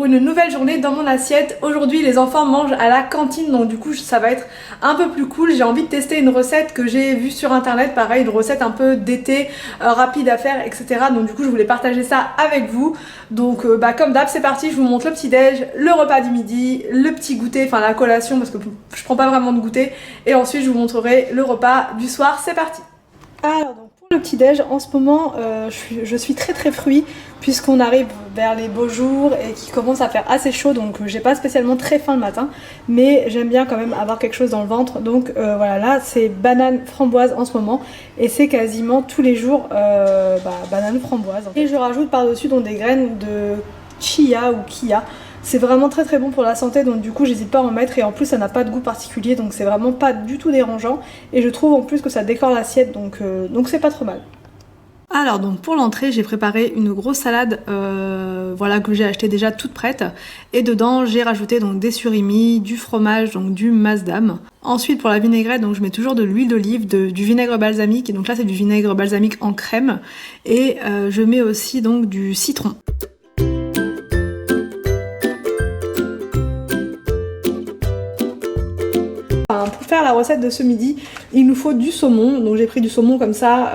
pour une nouvelle journée dans mon assiette. Aujourd'hui les enfants mangent à la cantine, donc du coup ça va être un peu plus cool. J'ai envie de tester une recette que j'ai vue sur internet, pareil une recette un peu d'été, rapide à faire, etc. Donc du coup je voulais partager ça avec vous. Donc comme d'hab c'est parti, je vous montre le petit déj, le repas du midi, le petit goûter, enfin la collation parce que je prends pas vraiment de goûter, et ensuite je vous montrerai le repas du soir. C'est parti. Alors donc pour le petit déj, en ce moment je suis très fruit puisqu'on arrive vers les beaux jours et qu'il commence à faire assez chaud, donc j'ai pas spécialement très faim le matin, mais j'aime bien quand même avoir quelque chose dans le ventre. Donc voilà, là c'est banane framboise en ce moment et c'est quasiment tous les jours banane framboise. Et je rajoute par dessus donc des graines de chia ou kia. C'est vraiment très bon pour la santé, donc du coup j'hésite pas à en mettre, et en plus ça n'a pas de goût particulier, donc c'est vraiment pas du tout dérangeant, et je trouve en plus que ça décore l'assiette, donc c'est pas trop mal. Alors donc pour l'entrée j'ai préparé une grosse salade voilà, que j'ai acheté déjà toute prête, et dedans j'ai rajouté donc des surimi, du fromage, donc du masdam. Ensuite pour la vinaigrette, donc je mets toujours de l'huile d'olive, du vinaigre balsamique, et donc là c'est du vinaigre balsamique en crème, et je mets aussi donc du citron. Pour faire la recette de ce midi, il nous faut du saumon, donc j'ai pris du saumon comme ça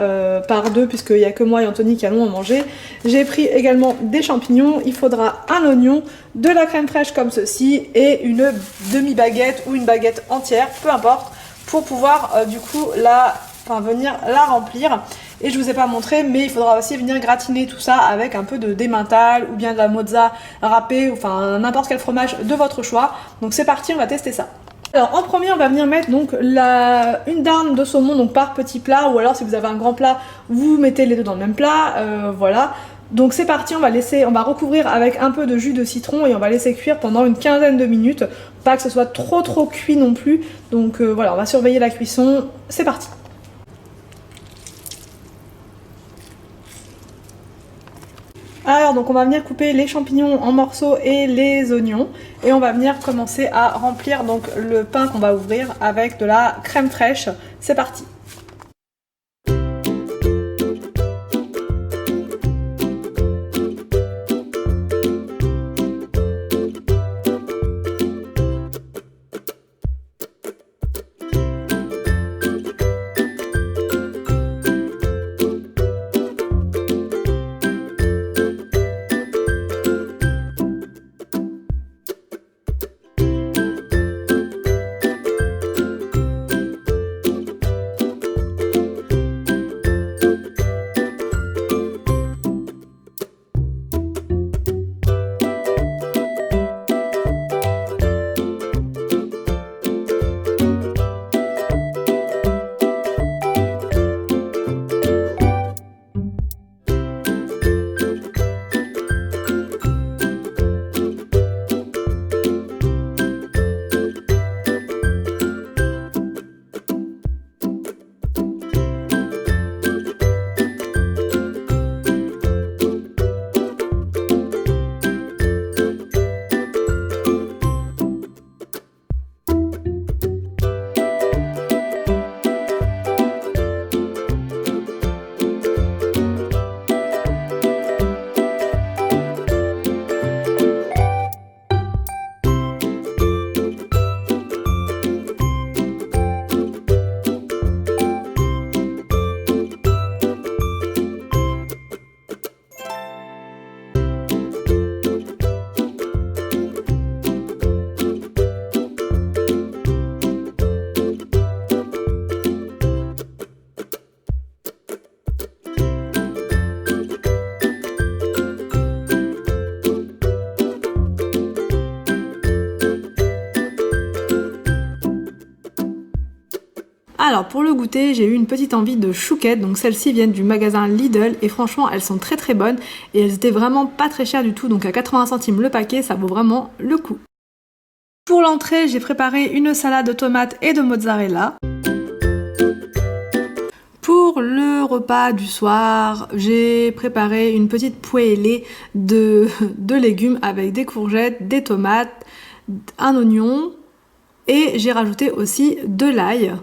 par deux puisqu'il n'y a que moi et Anthony qui allons en manger. J'ai pris également des champignons, il faudra un oignon, de la crème fraîche comme ceci et une demi-baguette ou une baguette entière, peu importe, pour pouvoir venir la remplir. Et je vous ai pas montré, mais il faudra aussi venir gratiner tout ça avec un peu de d'emmental ou bien de la mozza râpée, enfin n'importe quel fromage de votre choix. Donc c'est parti, on va tester ça. Alors en premier on va venir mettre donc une dinde de saumon donc par petit plat, ou alors si vous avez un grand plat vous mettez les deux dans le même plat, voilà. Donc c'est parti, on va recouvrir avec un peu de jus de citron et on va laisser cuire pendant une quinzaine de minutes, pas que ce soit trop cuit non plus, donc voilà, on va surveiller la cuisson, c'est parti. Alors donc on va venir couper les champignons en morceaux et les oignons, et on va venir commencer à remplir donc le pain qu'on va ouvrir avec de la crème fraîche. C'est parti. Alors pour le goûter, j'ai eu une petite envie de chouquettes, donc celles-ci viennent du magasin Lidl et franchement elles sont très bonnes et elles étaient vraiment pas très chères du tout, donc à 80 centimes le paquet, ça vaut vraiment le coup. Pour l'entrée, j'ai préparé une salade de tomates et de mozzarella. Pour le repas du soir, j'ai préparé une petite poêlée de légumes avec des courgettes, des tomates, un oignon et j'ai rajouté aussi de l'ail.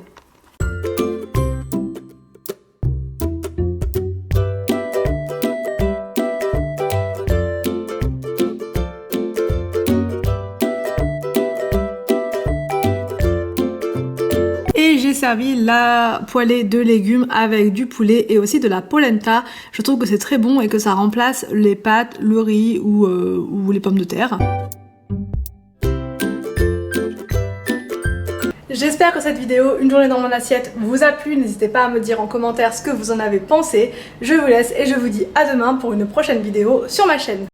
servi la poêlée de légumes avec du poulet et aussi de la polenta. Je trouve que c'est très bon et que ça remplace les pâtes, le riz ou les pommes de terre. J'espère que cette vidéo, une journée dans mon assiette, vous a plu. N'hésitez pas à me dire en commentaire ce que vous en avez pensé. Je vous laisse et je vous dis à demain pour une prochaine vidéo sur ma chaîne.